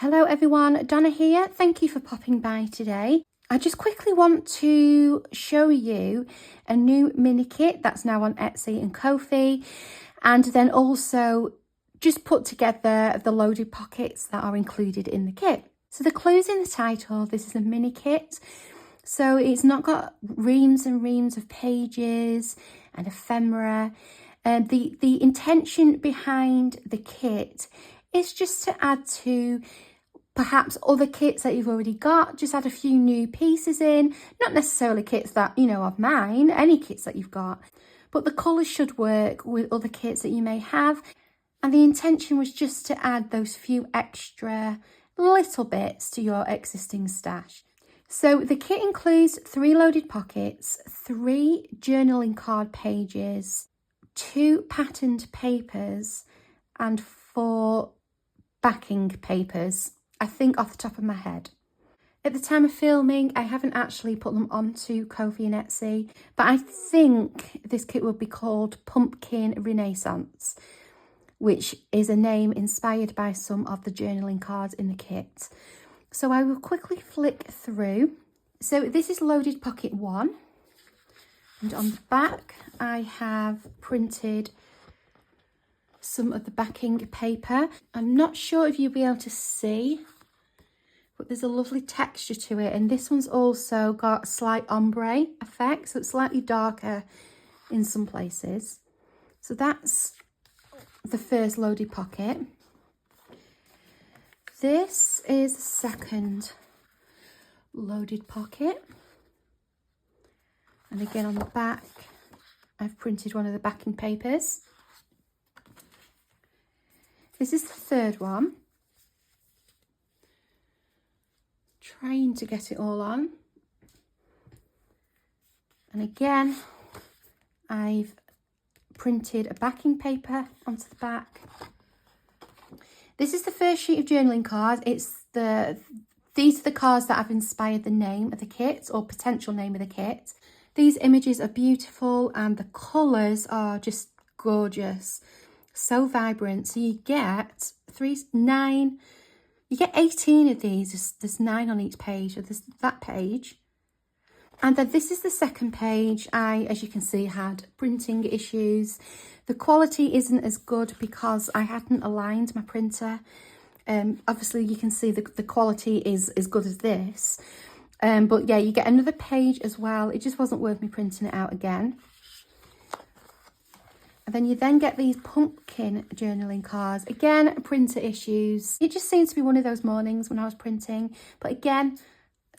Hello everyone, Donna here. Thank you for popping by today. I just quickly want to show you a new mini kit that's now on Etsy and Kofi, and then also just put together the loaded pockets that are included in the kit. So the clue's in the title. This is a mini kit. So it's not got reams and reams of pages and ephemera. The intention behind the kit is just to add to perhaps other kits that you've already got, just add a few new pieces in, not necessarily kits that, of mine, any kits that you've got, but the colours should work with other kits that you may have. And the intention was just to add those few extra little bits to your existing stash. So the kit includes 3 loaded pockets, 3 journaling card pages, 2 patterned papers, and 4 backing papers. I think off the top of my head. At the time of filming, I haven't actually put them onto Kofi and Etsy, but I think this kit will be called Pumpkin Renaissance, which is a name inspired by some of the journaling cards in the kit. So I will quickly flick through. So this is loaded pocket 1. And on the back, I have printed some of the backing paper. I'm not sure if you'll be able to see, but there's a lovely texture to it, and this one's also got a slight ombre effect, so it's slightly darker in some places. So that's the first loaded pocket. This is the second loaded pocket, and again on the back I've printed one of the backing papers. This is the third one. Trying to get it all on. And again, I've printed a backing paper onto the back. This is the first sheet of journaling cards. These are the cards that have inspired the name of the kit, or potential name of the kit. These images are beautiful and the colours are just gorgeous. So vibrant. So you get 9, you get 18 of these. There's 9 on each page. So there's that page. And then this is the second page. I, as you can see, had printing issues. The quality isn't as good because I hadn't aligned my printer. Obviously you can see the quality is as good as this. But yeah, you get another page as well. It just wasn't worth me printing it out again. And then you then get these pumpkin journaling cards. Again, printer issues. It just seems to be one of those mornings when I was printing. But again,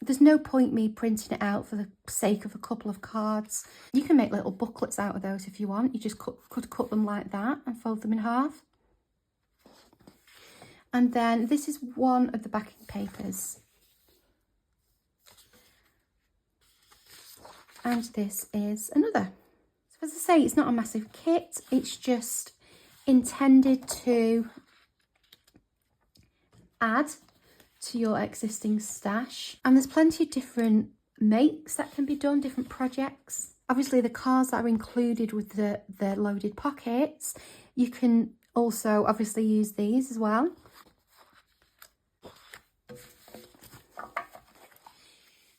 there's no point me printing it out for the sake of a couple of cards. You can make little booklets out of those if you want. You just could cut them like that and fold them in half. And then this is one of the backing papers. And this is another. As I say, it's not a massive kit, it's just intended to add to your existing stash. And there's plenty of different makes that can be done, different projects. Obviously the cards that are included with the loaded pockets, you can also obviously use these as well.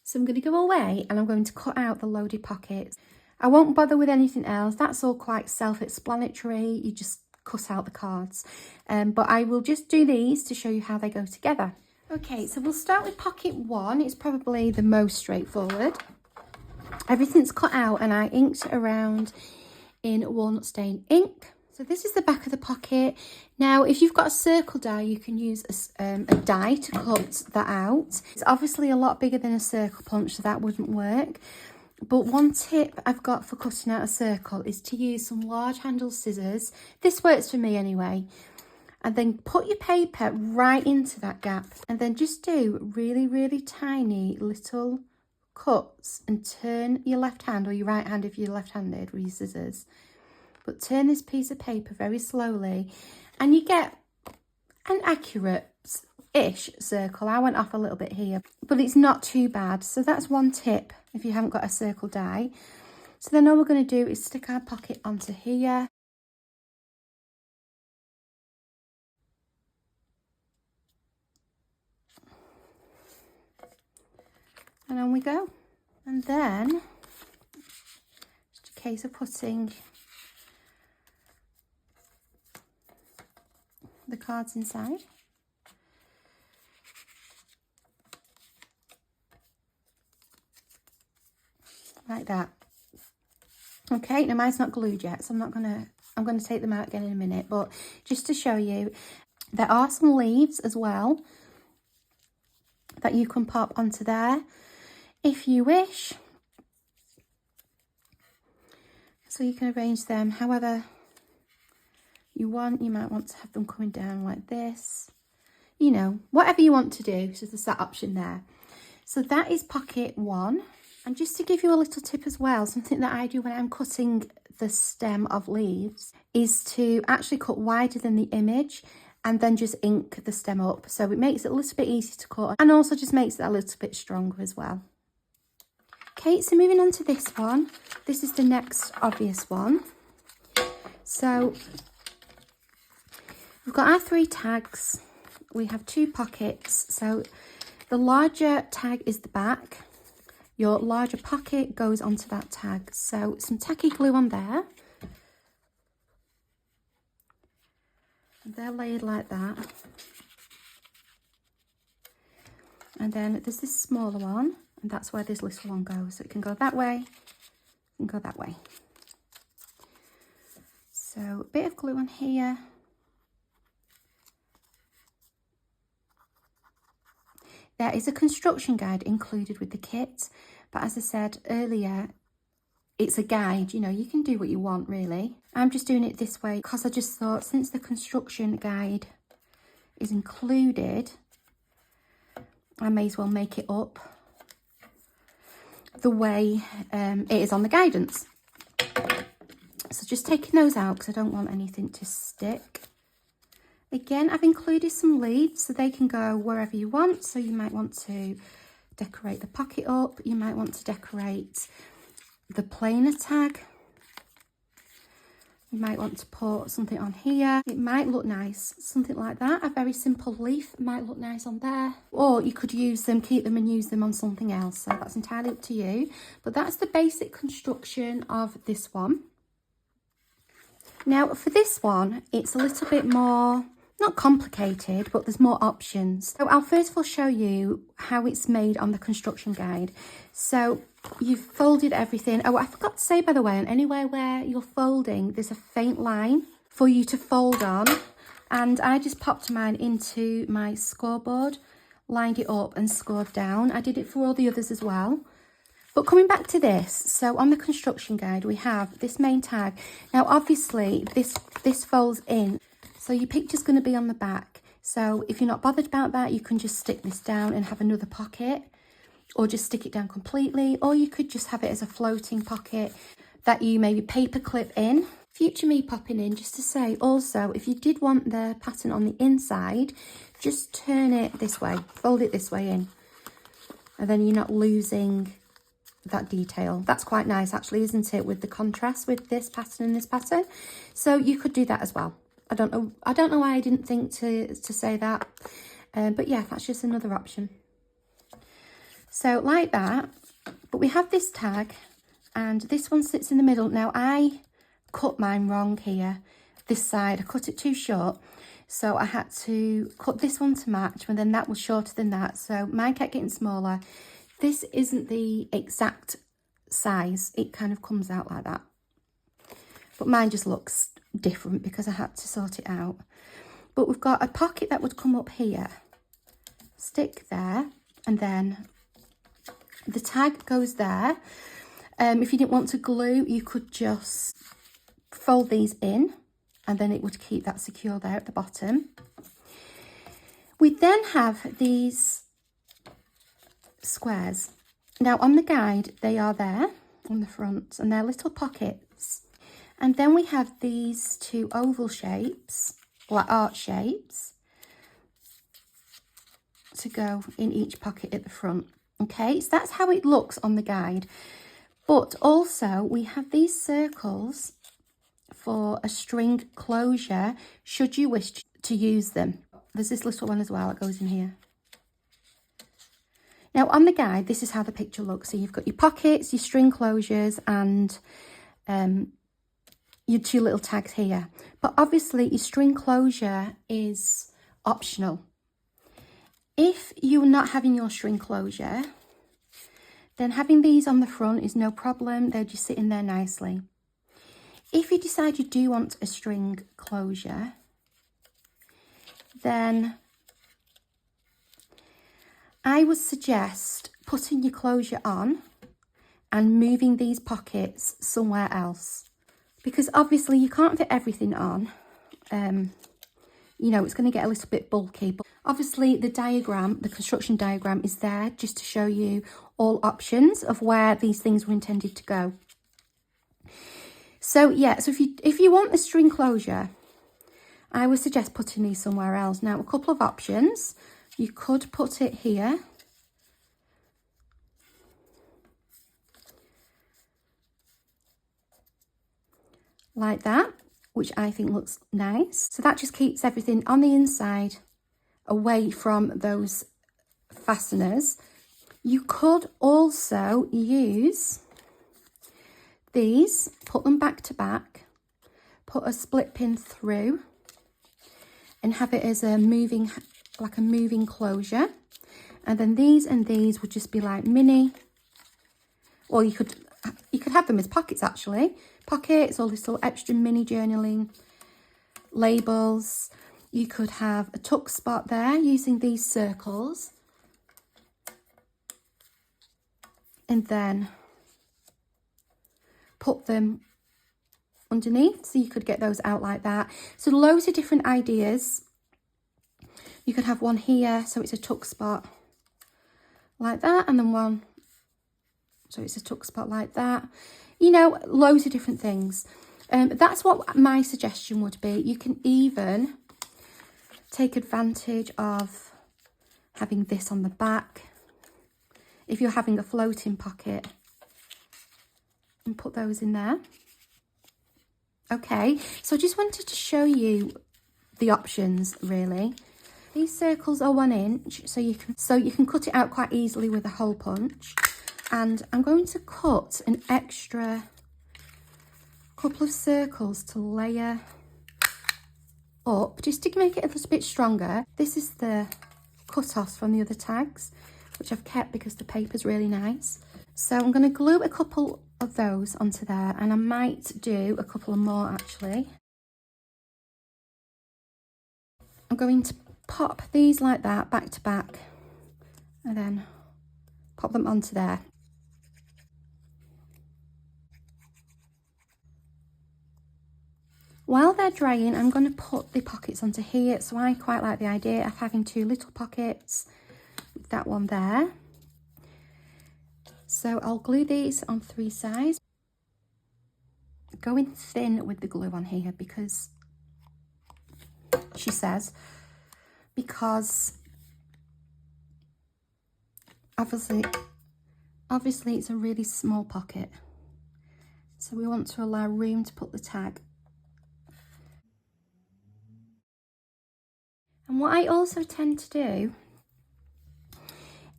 So I'm going to go away and I'm going to cut out the loaded pockets. I won't bother with anything else. That's all quite self-explanatory. You just cut out the cards. But I will just do these to show you how they go together. Okay, so we'll start with pocket 1. It's probably the most straightforward. Everything's cut out and I inked around in walnut stain ink. So this is the back of the pocket. Now, if you've got a circle die, you can use a die to cut that out. It's obviously a lot bigger than a circle punch, so that wouldn't work. But one tip I've got for cutting out a circle is to use some large handled scissors. This works for me anyway. And then put your paper right into that gap. And then just do really, really tiny little cuts and turn your left hand, or your right hand if you're left-handed with your scissors. But turn this piece of paper very slowly and you get an accurate-ish circle. I went off a little bit here, but it's not too bad. So that's one tip if you haven't got a circle die. So then all we're going to do is stick our pocket onto here. And on we go. And then, just a case of putting the cards inside. Like that. Okay, now mine's not glued yet, so I'm gonna take them out again in a minute, but just to show you, there are some leaves as well that you can pop onto there if you wish. So you can arrange them however you want. You might want to have them coming down like this. You know, whatever you want to do, so there's that option there. So that is pocket 1. And just to give you a little tip as well, something that I do when I'm cutting the stem of leaves is to actually cut wider than the image and then just ink the stem up. So it makes it a little bit easier to cut and also just makes it a little bit stronger as well. Okay, so moving on to this one. This is the next obvious one. So we've got our 3 tags. We have 2 pockets. So the larger tag is the back. Your larger pocket goes onto that tag. So some tacky glue on there. And they're layered like that. And then there's this smaller one, and that's where this little one goes. So it can go that way and go that way. So a bit of glue on here. There is a construction guide included with the kit, but as I said earlier, it's a guide, you know, you can do what you want really. I'm just doing it this way because I just thought since the construction guide is included, I may as well make it up the way it is on the guidance. So just taking those out because I don't want anything to stick. Again, I've included some leaves so they can go wherever you want. So you might want to decorate the pocket up. You might want to decorate the plainer tag. You might want to put something on here. It might look nice, something like that. A very simple leaf might look nice on there. Or you could use them, keep them and use them on something else. So that's entirely up to you. But that's the basic construction of this one. Now for this one, it's a little bit more, not complicated, but there's more options. So I'll first of all show you how it's made on the construction guide. So you've folded everything. Oh, I forgot to say, by the way, on anywhere where you're folding, there's a faint line for you to fold on. And I just popped mine into my scoreboard, lined it up and scored down. I did it for all the others as well. But coming back to this, so on the construction guide, we have this main tag. Now, obviously, this folds in. So your picture's going to be on the back. So if you're not bothered about that, you can just stick this down and have another pocket, or just stick it down completely, or you could just have it as a floating pocket that you maybe paper clip in. Future me popping in just to say also, if you did want the pattern on the inside, just turn it this way, fold it this way in, and then you're not losing that detail. That's quite nice actually, isn't it, with the contrast with this pattern and this pattern? So you could do that as well. I don't know why I didn't think to say that, but yeah, that's just another option. So like that, but we have this tag and this one sits in the middle. Now I cut mine wrong here, this side, I cut it too short, so I had to cut this one to match, and then that was shorter than that, so mine kept getting smaller. This isn't the exact size, it kind of comes out like that, but mine just looks different because I had to sort it out. But we've got a pocket that would come up here, stick there, and then the tag goes there. If you didn't want to glue, you could just fold these in and then it would keep that secure there at the bottom. We then have these squares. Now on the guide, they are there on the front and they're little pockets. And then we have these 2 oval shapes, like art shapes, to go in each pocket at the front. Okay, so that's how it looks on the guide. But also we have these circles for a string closure, should you wish to use them. There's this little one as well that goes in here. Now on the guide, this is how the picture looks. So you've got your pockets, your string closures, and your two little tags here. But obviously your string closure is optional. If you're not having your string closure, then having these on the front is no problem. They're just sitting there nicely. If you decide you do want a string closure, then I would suggest putting your closure on and moving these pockets somewhere else, because obviously you can't fit everything on. You know, it's going to get a little bit bulky, but obviously the diagram, the construction diagram, is there just to show you all options of where these things were intended to go. So yeah, so if you want the string closure, I would suggest putting these somewhere else. Now, a couple of options. You could put it here. Like that, which I think looks nice. So that just keeps everything on the inside away from those fasteners. You could also use these, put them back to back, put a split pin through and have it as a moving, like a moving closure. And then these and these would just be like mini, or you could have them as pockets actually. Pockets, or this little extra mini journaling labels. You could have a tuck spot there using these circles. And then put them underneath, so you could get those out like that. So loads of different ideas. You could have one here, so it's a tuck spot like that, and then one, so it's a tuck spot like that. You know, loads of different things. That's what my suggestion would be. You can even take advantage of having this on the back if you're having a floating pocket, and put those in there. Okay, so I just wanted to show you the options really. These circles are 1 inch, so you can cut it out quite easily with a hole punch. And I'm going to cut an extra couple of circles to layer up, just to make it a little bit stronger. This is the cut-offs from the other tags, which I've kept because the paper's really nice. So I'm going to glue a couple of those onto there, and I might do a couple of more actually. I'm going to pop these like that, back to back, and then pop them onto there. While they're drying, I'm going to put the pockets onto here. So I quite like the idea of having 2 little pockets, with that one there. So I'll glue these on 3 sides. Going thin with the glue on here because, she says, because obviously it's a really small pocket. So we want to allow room to put the tag. And what I also tend to do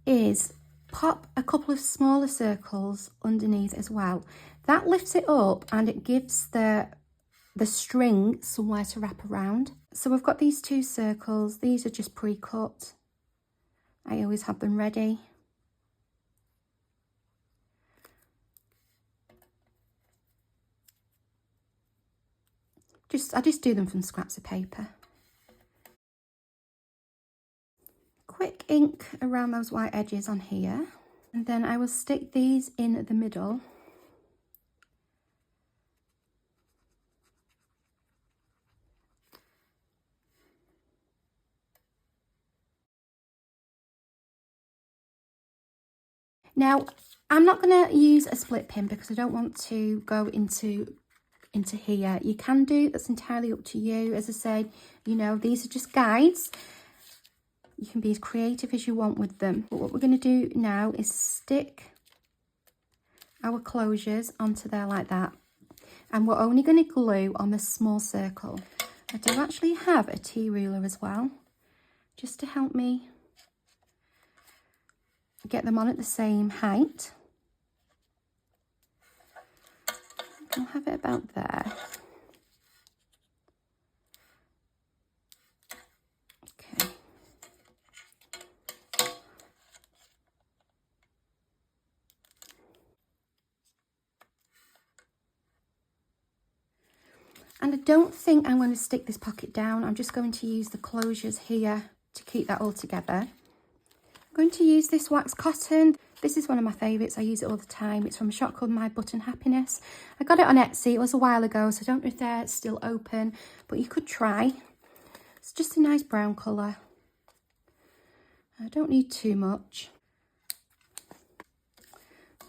is pop a couple of smaller circles underneath as well. That lifts it up and it gives the string somewhere to wrap around. So we've got these 2 circles. These are just pre-cut. I always have them ready. I just do them from scraps of paper. Quick ink around those white edges on here, and then I will stick these in the middle. Now, I'm not going to use a split pin because I don't want to go into here. You can do, that's entirely up to you. As I said, you know, these are just guides. You can be as creative as you want with them. But what we're going to do now is stick our closures onto there like that. And we're only going to glue on the small circle. I do actually have a T ruler as well, just to help me get them on at the same height. I'll have it about there. Okay. And I don't think I'm going to stick this pocket down. I'm just going to use the closures here to keep that all together. I'm going to use this wax cotton. This is one of my favourites. I use it all the time. It's from a shop called My Button Happiness. I got it on Etsy. It was a while ago, so I don't know if they're still open, but you could try. It's just a nice brown colour. I don't need too much.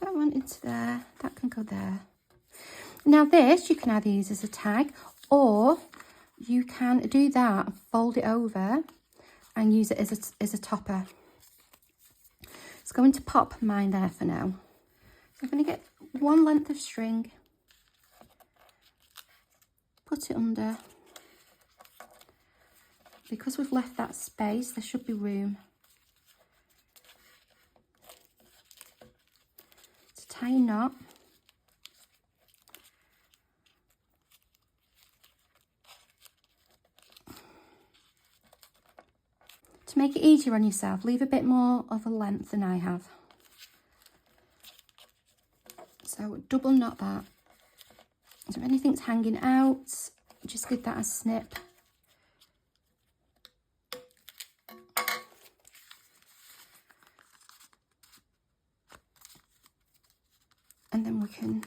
That one into there. That can go there. Now this, you can either use as a tag, or you can do that, fold it over and use it as a topper. It's going to pop mine there for now. So I'm going to get one length of string, put it under. Because we've left that space, there should be room to tie a knot. To make it easier on yourself, leave a bit more of a length than I have. So double knot that. So if anything's hanging out, just give that a snip. And then we can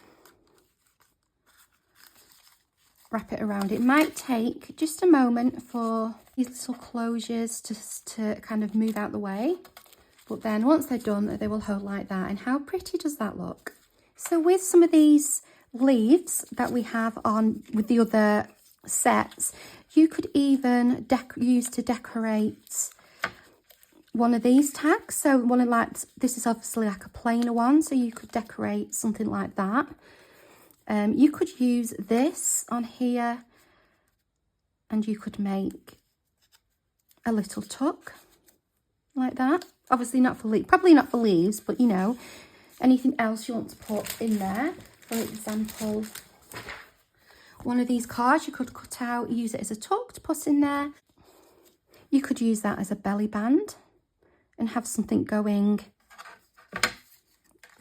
wrap it around. It might take just a moment for these little closures to kind of move out the way, but then once they're done, they will hold like that. And how pretty does that look? So with some of these leaves that we have on with the other sets, you could even use to decorate one of these tags. So one of this is obviously like a plainer one, so you could decorate something like that. You could use this on here and you could make a little tuck like that. Obviously not for leaves, probably not for leaves, but you know, anything else you want to put in there. For example, one of these cards you could cut out, use it as a tuck to put in there. You could use that as a belly band and have something going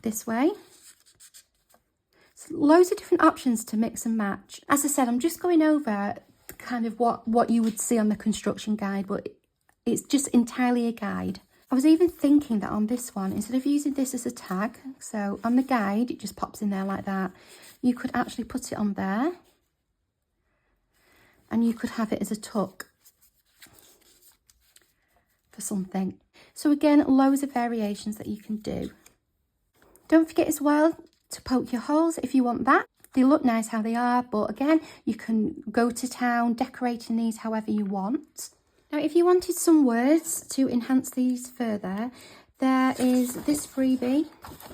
this way. Loads of different options to mix and match. As I said, I'm just going over kind of what you would see on the construction guide, but it's just entirely a guide. I was even thinking that on this one, instead of using this as a tag, so on the guide it just pops in there like that, you could actually put it on there and you could have it as a tuck for something. So again, loads of variations that you can do. Don't forget as well to poke your holes if you want that. They look nice how they are, but again, you can go to town decorating these however you want. Now, if you wanted some words to enhance these further, there is this freebie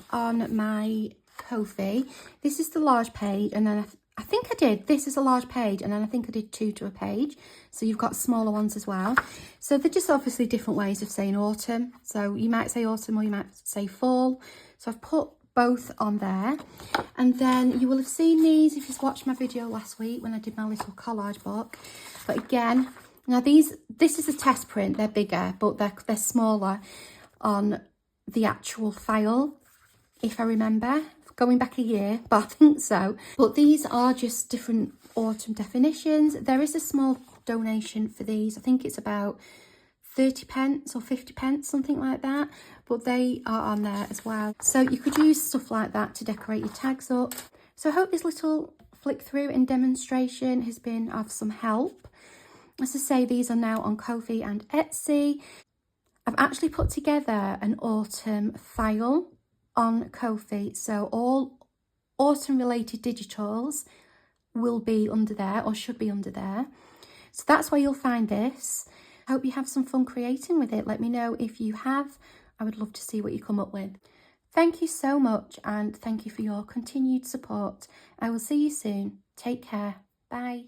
on my Kofi. This is the large page, and then I think I did, this is a large page, and then I think I did 2 to a page. So you've got smaller ones as well. So they're just obviously different ways of saying autumn. So you might say autumn or you might say fall. So I've put both on there, and then you will have seen these if you've watched my video last week when I did my little collage book. But again, now this is a test print. They're bigger, but they're smaller on the actual file, if I remember, going back a year, but I think so. But these are just different autumn definitions. There is a small donation for these. I think it's about 30 pence or 50 pence, something like that, but they are on there as well. So you could use stuff like that to decorate your tags up. So I hope this little flick through and demonstration has been of some help. As I say, these are now on Kofi and Etsy. I've actually put together an autumn file on Kofi, so all autumn related digitals will be under there, or should be under there. So that's where you'll find this. Hope you have some fun creating with it. Let me know if you have. I would love to see what you come up with. Thank you so much, and thank you for your continued support. I will see you soon. Take care. Bye.